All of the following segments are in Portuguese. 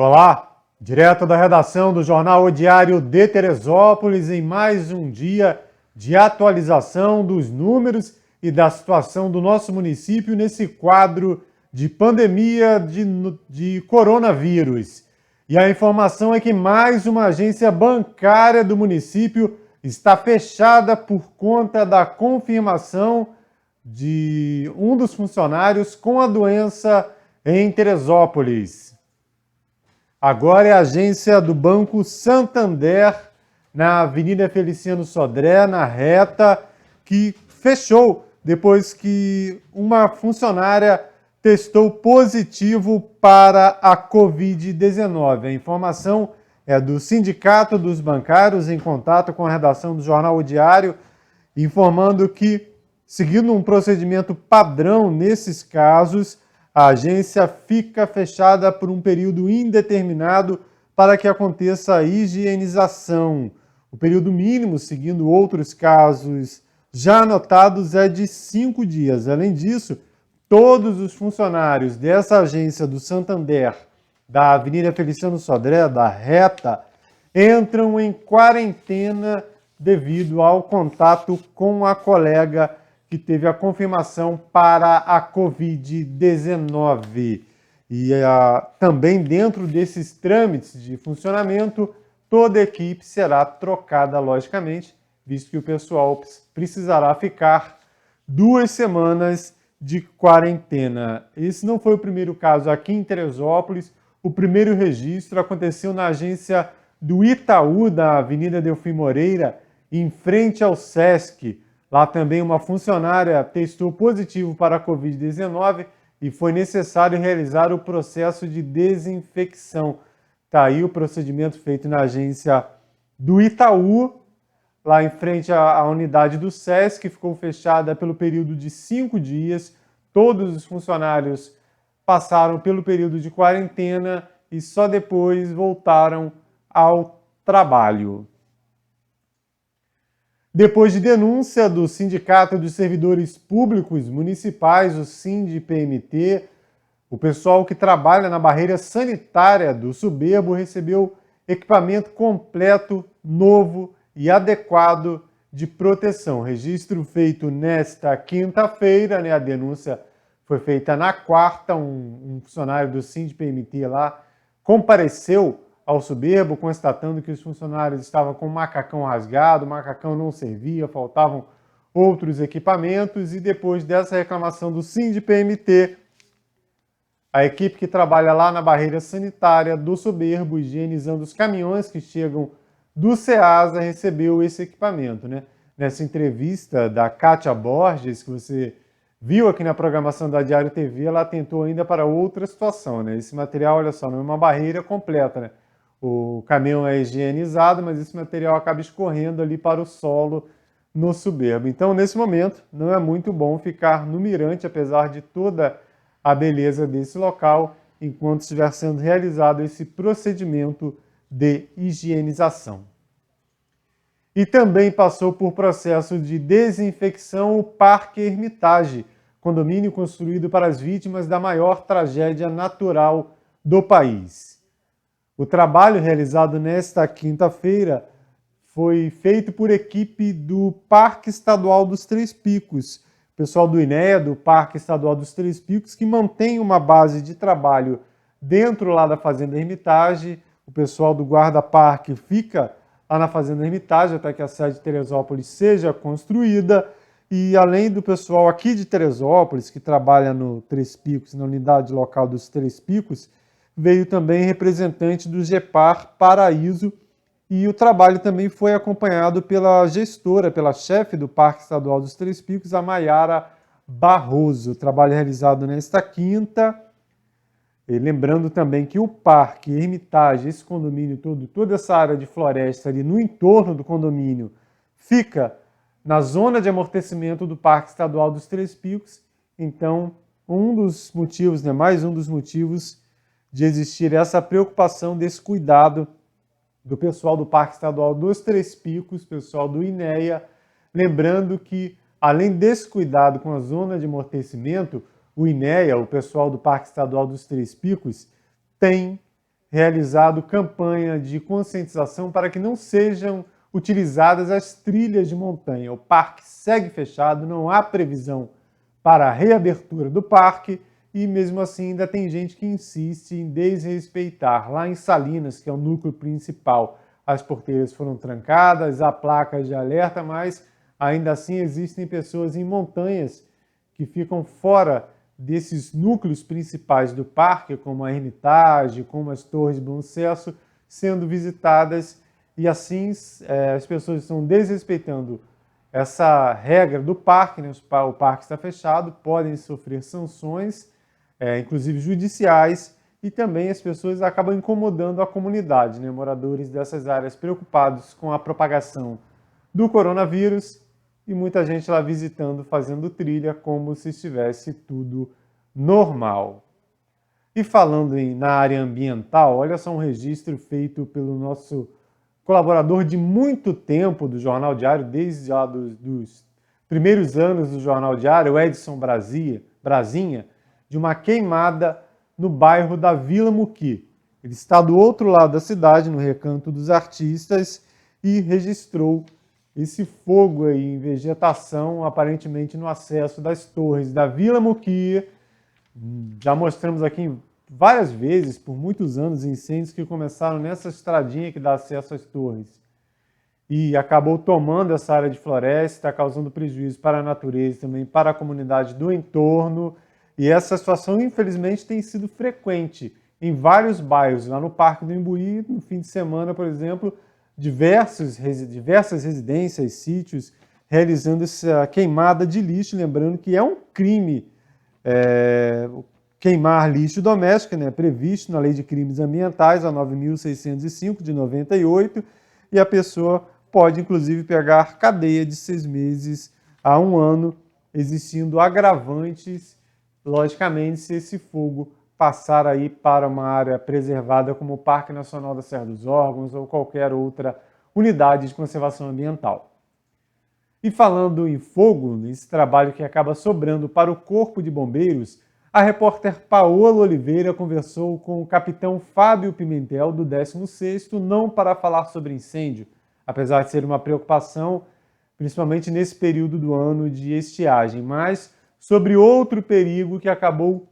Olá, direto da redação do Jornal O Diário de Teresópolis, em mais um dia de atualização dos números e da situação do nosso município nesse quadro de pandemia de coronavírus. E a informação é que mais uma agência bancária do município está fechada por conta da confirmação de um dos funcionários com a doença em Teresópolis. Agora é a agência do Banco Santander, na Avenida Feliciano Sodré, na reta, que fechou depois que uma funcionária testou positivo para a Covid-19. A informação é do Sindicato dos Bancários, em contato com a redação do Jornal O Diário, informando que, seguindo um procedimento padrão nesses casos, a agência fica fechada por um período indeterminado para que aconteça a higienização. O período mínimo, seguindo outros casos já anotados, é de 5 dias. Além disso, todos os funcionários dessa agência do Santander, da Avenida Feliciano Sodré, da reta, entram em quarentena devido ao contato com a colega que teve a confirmação para a Covid-19. E também dentro desses trâmites de funcionamento, toda a equipe será trocada, logicamente, visto que o pessoal precisará ficar 2 semanas de quarentena. Esse não foi o primeiro caso aqui em Teresópolis. O primeiro registro aconteceu na agência do Itaú, da Avenida Delfim Moreira, em frente ao Sesc. Lá também uma funcionária testou positivo para a Covid-19 e foi necessário realizar o processo de desinfecção. Está aí o procedimento feito na agência do Itaú, lá em frente à unidade do Sesc, que ficou fechada pelo período de 5 dias. Todos os funcionários passaram pelo período de quarentena e só depois voltaram ao trabalho. Depois de denúncia do Sindicato dos Servidores Públicos Municipais, o SINDI-PMT, o pessoal que trabalha na barreira sanitária do Soberbo recebeu equipamento completo, novo e adequado de proteção. Registro feito nesta quinta-feira, né? A denúncia foi feita na quarta, um funcionário do SINDI-PMT lá compareceu ao Soberbo, constatando que os funcionários estavam com o macacão rasgado, o macacão não servia, faltavam outros equipamentos, e depois dessa reclamação do SINDI-PMT, a equipe que trabalha lá na barreira sanitária do Soberbo, higienizando os caminhões que chegam do SEASA, recebeu esse equipamento, né? Nessa entrevista da Kátia Borges, que você viu aqui na programação da Diário TV, ela atentou ainda para outra situação, né? Esse material, olha só, não é uma barreira completa, né? O caminhão é higienizado, mas esse material acaba escorrendo ali para o solo no Soberbo. Então, nesse momento, não é muito bom ficar no mirante, apesar de toda a beleza desse local, enquanto estiver sendo realizado esse procedimento de higienização. E também passou por processo de desinfecção o Parque Hermitage, condomínio construído para as vítimas da maior tragédia natural do país. O trabalho realizado nesta quinta-feira foi feito por equipe do Parque Estadual dos Três Picos, pessoal do INEA, do Parque Estadual dos Três Picos, que mantém uma base de trabalho dentro lá da Fazenda Hermitage. O pessoal do guarda-parque fica lá na Fazenda Hermitage até que a sede de Teresópolis seja construída. E além do pessoal aqui de Teresópolis, que trabalha no Três Picos, na unidade local dos Três Picos, veio também representante do GEPAR Paraíso, e o trabalho também foi acompanhado pela gestora, pela chefe do Parque Estadual dos Três Picos, a Maiara Barroso. O trabalho realizado nesta quinta. E lembrando também que o Parque Hermitage, esse condomínio todo, toda essa área de floresta ali no entorno do condomínio, fica na zona de amortecimento do Parque Estadual dos Três Picos. Então, um dos motivos, né, mais um dos motivos de existir essa preocupação, desse cuidado do pessoal do Parque Estadual dos Três Picos, pessoal do INEA, lembrando que, além desse cuidado com a zona de amortecimento, o INEA, o pessoal do Parque Estadual dos Três Picos, tem realizado campanha de conscientização para que não sejam utilizadas as trilhas de montanha. O parque segue fechado, não há previsão para a reabertura do parque e, mesmo assim, ainda tem gente que insiste em desrespeitar. Lá em Salinas, que é o núcleo principal, as porteiras foram trancadas, há placas de alerta, mas ainda assim existem pessoas em montanhas que ficam fora desses núcleos principais do parque, como a Hermitage, como as Torres de Bom Sucesso, sendo visitadas e assim as pessoas estão desrespeitando essa regra do parque, né? O parque está fechado, podem sofrer sanções, inclusive judiciais, e também as pessoas acabam incomodando a comunidade, né? Moradores dessas áreas preocupados com a propagação do coronavírus e muita gente lá visitando, fazendo trilha como se estivesse tudo normal. E falando na área ambiental, olha só um registro feito pelo nosso colaborador de muito tempo do Jornal Diário, desde já dos primeiros anos do Jornal Diário, o Edson Brasinha, de uma queimada no bairro da Vila Muqui. Ele está do outro lado da cidade, no Recanto dos Artistas, e registrou esse fogo aí em vegetação, aparentemente no acesso das torres da Vila Muqui. Já mostramos aqui várias vezes, por muitos anos, incêndios que começaram nessa estradinha que dá acesso às torres. E acabou tomando essa área de floresta, causando prejuízo para a natureza e também para a comunidade do entorno. E essa situação, infelizmente, tem sido frequente em vários bairros. Lá no Parque do Imbuí, no fim de semana, por exemplo, diversas residências, sítios, realizando essa queimada de lixo. Lembrando que é um crime queimar lixo doméstico, né, previsto na Lei de Crimes Ambientais, a 9.605, de 98, e a pessoa pode, inclusive, pegar cadeia de 6 meses a 1 ano, existindo agravantes, logicamente, se esse fogo passar aí para uma área preservada como o Parque Nacional da Serra dos Órgãos ou qualquer outra unidade de conservação ambiental. E falando em fogo, nesse trabalho que acaba sobrando para o Corpo de Bombeiros, a repórter Paola Oliveira conversou com o capitão Fábio Pimentel, do 16º, não para falar sobre incêndio, apesar de ser uma preocupação, principalmente nesse período do ano de estiagem, mas sobre outro perigo que acabou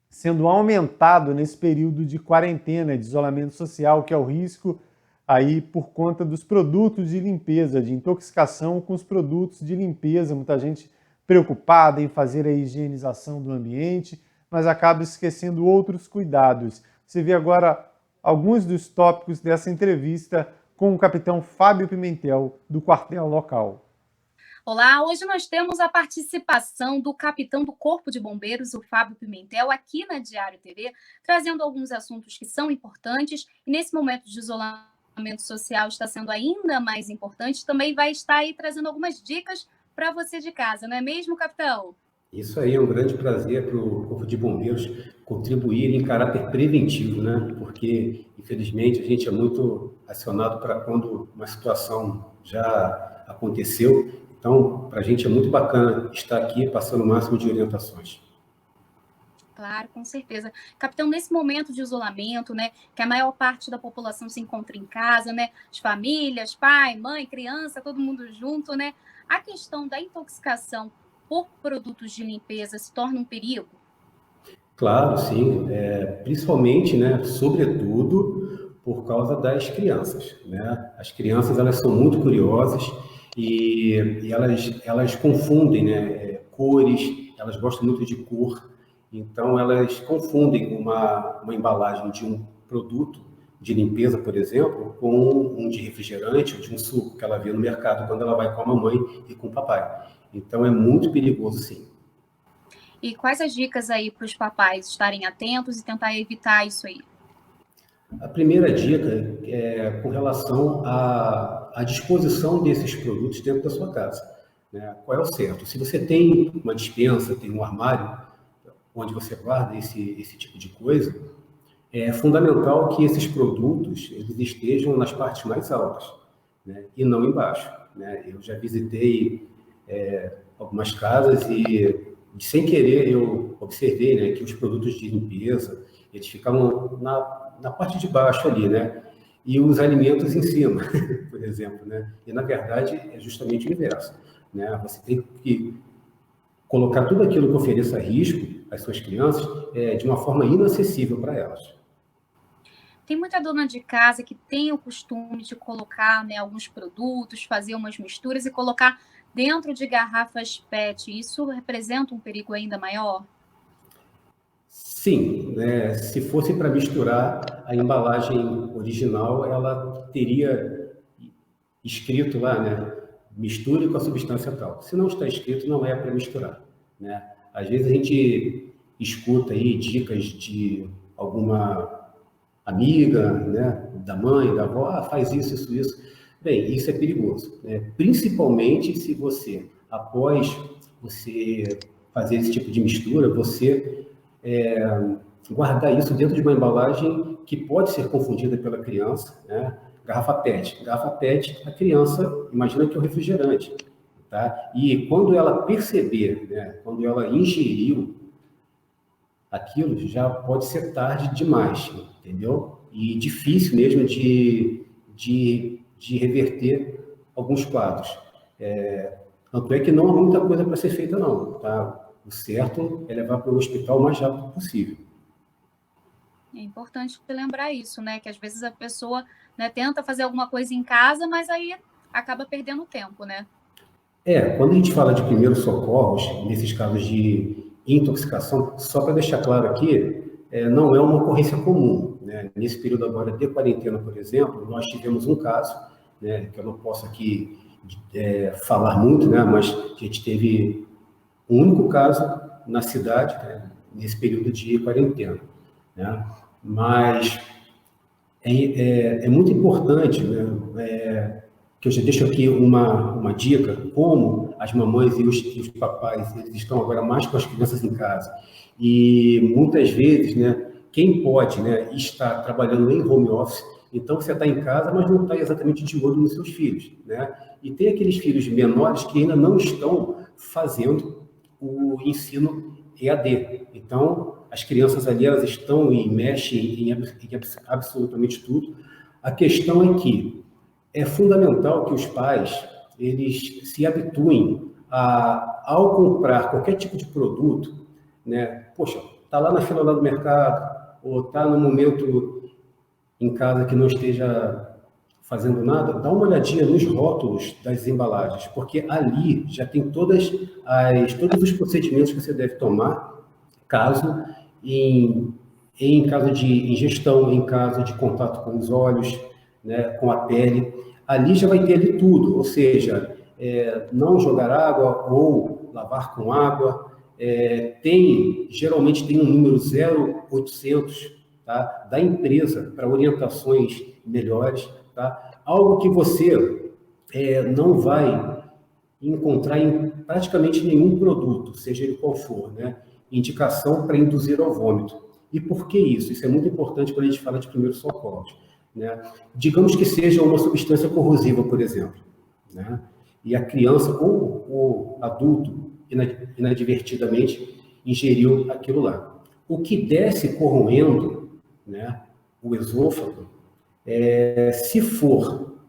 sendo aumentado nesse período de quarentena, de isolamento social, que é o risco aí por conta dos produtos de limpeza, de intoxicação com os produtos de limpeza. Muita gente preocupada em fazer a higienização do ambiente, mas acaba esquecendo outros cuidados. Você vê agora alguns dos tópicos dessa entrevista com o capitão Fábio Pimentel, do quartel local. Olá, hoje nós temos a participação do capitão do Corpo de Bombeiros, o Fábio Pimentel, aqui na Diário TV, trazendo alguns assuntos que são importantes e nesse momento de isolamento social está sendo ainda mais importante, também vai estar aí trazendo algumas dicas para você de casa, não é mesmo, capitão? Isso aí é um grande prazer para o Corpo de Bombeiros contribuir em caráter preventivo, né? Porque, infelizmente, a gente é muito acionado para quando uma situação já aconteceu. Então, para a gente é muito bacana estar aqui passando o máximo de orientações. Claro, com certeza. Capitão, nesse momento de isolamento, né, que a maior parte da população se encontra em casa, né, as famílias, pai, mãe, criança, todo mundo junto, né, a questão da intoxicação por produtos de limpeza se torna um perigo? Claro, sim, principalmente, né, sobretudo, por causa das crianças, né? As crianças, elas são muito curiosas e elas confundem, né, cores, elas gostam muito de cor, então elas confundem uma embalagem de um produto de limpeza, por exemplo, com um de refrigerante ou de um suco que ela vê no mercado quando ela vai com a mamãe e com o papai. Então é muito perigoso, sim. E quais as dicas aí para os papais estarem atentos e tentar evitar isso aí? A primeira dica é com relação à disposição desses produtos dentro da sua casa, né? Qual é o certo? Se você tem uma despensa, tem um armário onde você guarda esse tipo de coisa, é fundamental que esses produtos eles estejam nas partes mais altas, né? E não embaixo, né? Eu já visitei algumas casas e, sem querer, eu observei, né, que os produtos de limpeza eles ficavam na parte de baixo ali, né? E os alimentos em cima, por exemplo, né? E, na verdade, é justamente o inverso, né? Você tem que colocar tudo aquilo que ofereça risco às suas crianças de uma forma inacessível para elas. Tem muita dona de casa que tem o costume de colocar, né, alguns produtos, fazer umas misturas e colocar dentro de garrafas PET. Isso representa um perigo ainda maior? Sim, né? Se fosse para misturar, a embalagem original, ela teria escrito lá, né? Misture com a substância tal. Se não está escrito, não é para misturar, né? Às vezes a gente escuta aí dicas de alguma amiga, né? Da mãe, da avó, faz isso, isso, isso. Bem, isso é perigoso, né? Principalmente se você, após você fazer esse tipo de mistura, você guardar isso dentro de uma embalagem que pode ser confundida pela criança, né? Garrafa PET. Garrafa PET, a criança imagina que é um refrigerante, tá? E quando ela perceber, né? Quando ela ingeriu aquilo, já pode ser tarde demais, entendeu? E difícil mesmo de reverter alguns quadros. Tanto é que não há muita coisa para ser feita, não, tá? O certo é levar para o hospital o mais rápido possível. É importante lembrar isso, né? Que às vezes a pessoa, né, tenta fazer alguma coisa em casa, mas aí acaba perdendo tempo, né? Quando a gente fala de primeiros socorros, nesses casos de intoxicação, só para deixar claro aqui, não é uma ocorrência comum, né? Nesse período agora de quarentena, por exemplo, nós tivemos um caso, né, que eu não posso aqui falar muito, né, mas a gente teve um único caso na cidade, né, nesse período de quarentena, né? Mas é muito importante, né, que eu já deixo aqui uma dica, como as mamães e os papais eles estão agora mais com as crianças em casa. E muitas vezes, né, quem pode, né, estar trabalhando em home office, então você está em casa, mas não está exatamente de olho nos seus filhos, né? E tem aqueles filhos menores que ainda não estão fazendo o ensino EAD. Então, as crianças ali, elas estão e mexem em absolutamente tudo. A questão é que é fundamental que os pais, eles se habituem ao comprar qualquer tipo de produto, né? Poxa, está lá na fila lá do mercado, ou está no momento em casa que não esteja fazendo nada, dá uma olhadinha nos rótulos das embalagens, porque ali já tem todos os procedimentos que você deve tomar caso em caso de ingestão, em caso de contato com os olhos, né, com a pele. Ali já vai ter ali tudo, ou seja, não jogar água ou lavar com água. Geralmente tem um número 0800, tá, da empresa para orientações melhores. Tá? Algo que você não vai encontrar em praticamente nenhum produto, seja ele qual for, né? Indicação para induzir ao vômito. E por que isso? Isso é muito importante quando a gente fala de primeiros socorros, né? Digamos que seja uma substância corrosiva, por exemplo, né? E a criança ou o adulto inadvertidamente ingeriu aquilo lá. O que desce corroendo, né, o esôfago, se for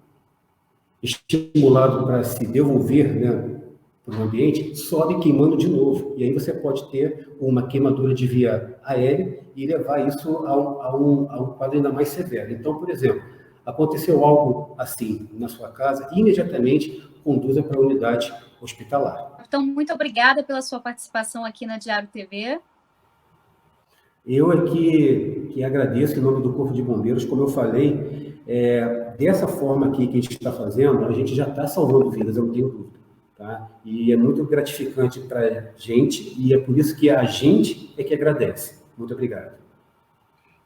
estimulado para se devolver, né, para o ambiente, sobe queimando de novo. E aí você pode ter uma queimadura de via aérea e levar isso a um quadro ainda mais severo. Então, por exemplo, aconteceu algo assim na sua casa, imediatamente conduza para a unidade hospitalar. Então, muito obrigada pela sua participação aqui na Diário TV. Eu aqui que agradeço em nome do Corpo de Bombeiros, como eu falei, dessa forma aqui que a gente está fazendo, a gente já está salvando vidas, eu não tenho dúvida. Tá? E é muito gratificante para a gente, e é por isso que a gente é que agradece. Muito obrigado.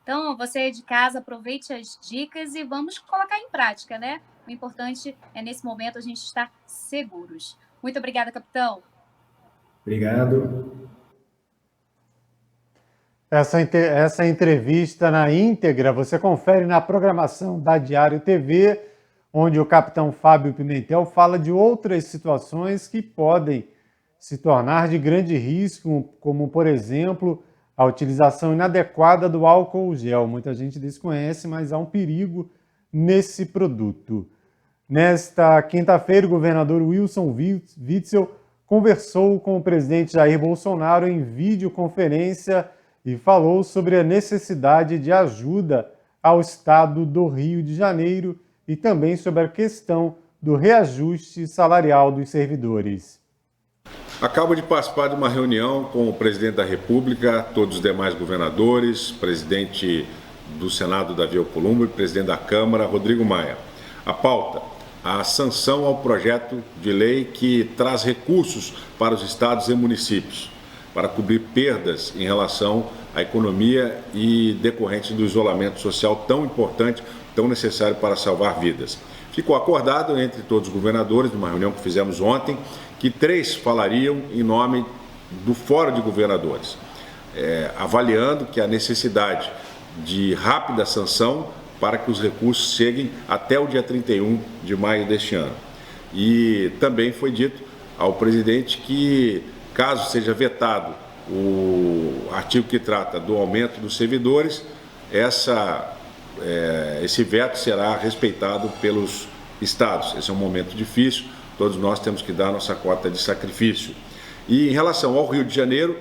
Então, você aí de casa, aproveite as dicas e vamos colocar em prática, né? O importante é, nesse momento, a gente estar seguros. Muito obrigada, capitão. Obrigado. Essa entrevista na íntegra você confere na programação da Diário TV, onde o capitão Fábio Pimentel fala de outras situações que podem se tornar de grande risco, como, por exemplo, a utilização inadequada do álcool gel. Muita gente desconhece, mas há um perigo nesse produto. Nesta quinta-feira, o governador Wilson Witzel conversou com o presidente Jair Bolsonaro em videoconferência e falou sobre a necessidade de ajuda ao estado do Rio de Janeiro e também sobre a questão do reajuste salarial dos servidores. Acabo de participar de uma reunião com o presidente da República, todos os demais governadores, presidente do Senado, Davi Alcolumbre, presidente da Câmara, Rodrigo Maia. A pauta: a sanção ao projeto de lei que traz recursos para os estados e municípios, para cobrir perdas em relação à economia e decorrente do isolamento social tão importante, tão necessário para salvar vidas. Ficou acordado entre todos os governadores, numa reunião que fizemos ontem, que 3 falariam em nome do Fórum de Governadores, avaliando que a necessidade de rápida sanção para que os recursos cheguem até o dia 31 de maio deste ano. E também foi dito ao presidente que, caso seja vetado o artigo que trata do aumento dos servidores, esse veto será respeitado pelos estados. Esse é um momento difícil, todos nós temos que dar a nossa cota de sacrifício. E em relação ao Rio de Janeiro,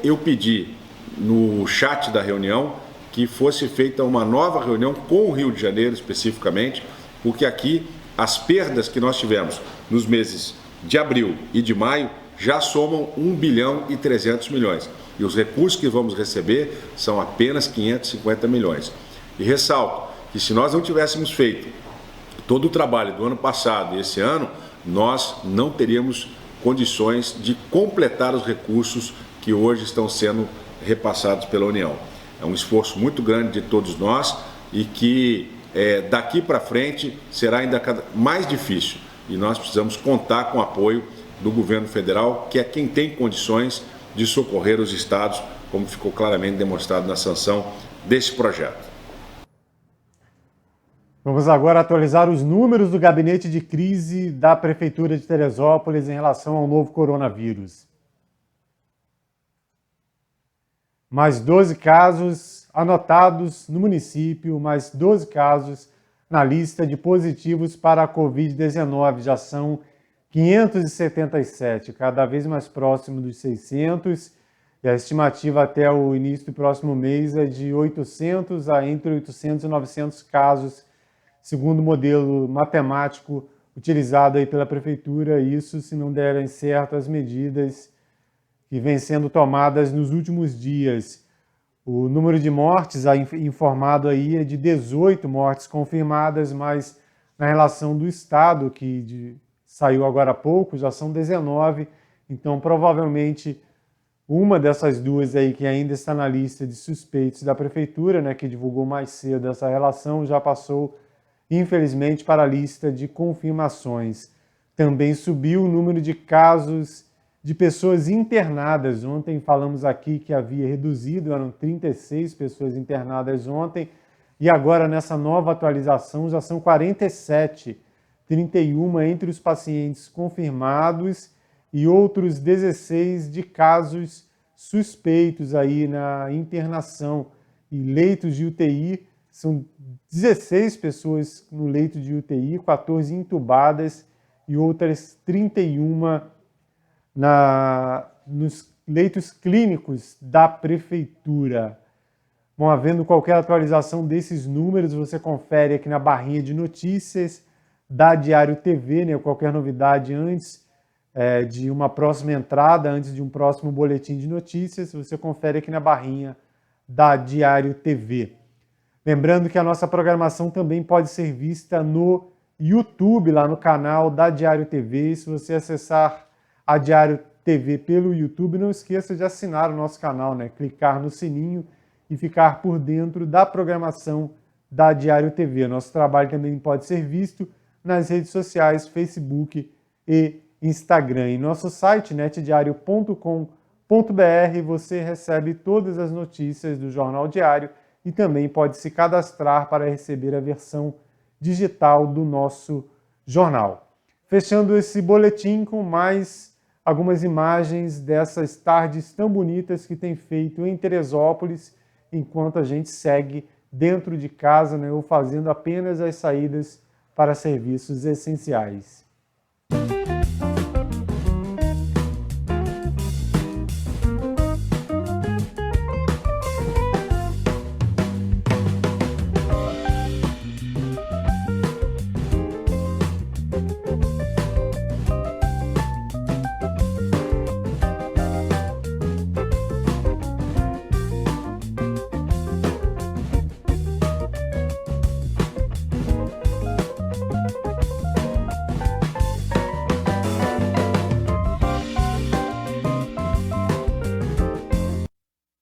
eu pedi no chat da reunião que fosse feita uma nova reunião com o Rio de Janeiro especificamente, porque aqui as perdas que nós tivemos nos meses de abril e de maio já somam 1 bilhão e 300 milhões. E os recursos que vamos receber são apenas 550 milhões. E ressalto que se nós não tivéssemos feito todo o trabalho do ano passado e esse ano, nós não teríamos condições de completar os recursos que hoje estão sendo repassados pela União. É um esforço muito grande de todos nós e que daqui para frente será ainda mais difícil. E nós precisamos contar com o apoio do governo federal, que é quem tem condições de socorrer os estados, como ficou claramente demonstrado na sanção desse projeto. Vamos agora atualizar os números do gabinete de crise da Prefeitura de Teresópolis em relação ao novo coronavírus. Mais 12 casos anotados no município, mais 12 casos na lista de positivos para a Covid-19. Já são 577, cada vez mais próximo dos 600. E a estimativa até o início do próximo mês é de 800 a entre 800 e 900 casos, segundo o modelo matemático utilizado aí pela Prefeitura. Isso se não derem certo as medidas que vêm sendo tomadas nos últimos dias. O número de mortes informado aí é de 18 mortes confirmadas, mas na relação do estado, que saiu agora há pouco, já são 19. Então, provavelmente, uma dessas duas aí que ainda está na lista de suspeitos da Prefeitura, né, que divulgou mais cedo essa relação, já passou, infelizmente, para a lista de confirmações. Também subiu o número de casos de pessoas internadas. Ontem falamos aqui que havia reduzido, eram 36 pessoas internadas ontem, e agora nessa nova atualização já são 47, 31 entre os pacientes confirmados e outros 16 de casos suspeitos aí na internação. E leitos de UTI, são 16 pessoas no leito de UTI, 14 entubadas e outras 31 nos leitos clínicos da Prefeitura. Bom, havendo qualquer atualização desses números, você confere aqui na barrinha de notícias da Diário TV, né? Qualquer novidade antes de uma próxima entrada, antes de um próximo boletim de notícias, você confere aqui na barrinha da Diário TV. Lembrando que a nossa programação também pode ser vista no YouTube, lá no canal da Diário TV. Se você acessar a Diário TV pelo YouTube, não esqueça de assinar o nosso canal, né? Clicar no sininho e ficar por dentro da programação da Diário TV. Nosso trabalho também pode ser visto nas redes sociais, Facebook e Instagram. Em nosso site, netdiario.com.br, você recebe todas as notícias do Jornal Diário e também pode se cadastrar para receber a versão digital do nosso jornal. Fechando esse boletim com mais algumas imagens dessas tardes tão bonitas que tem feito em Teresópolis, enquanto a gente segue dentro de casa, né, ou fazendo apenas as saídas para serviços essenciais.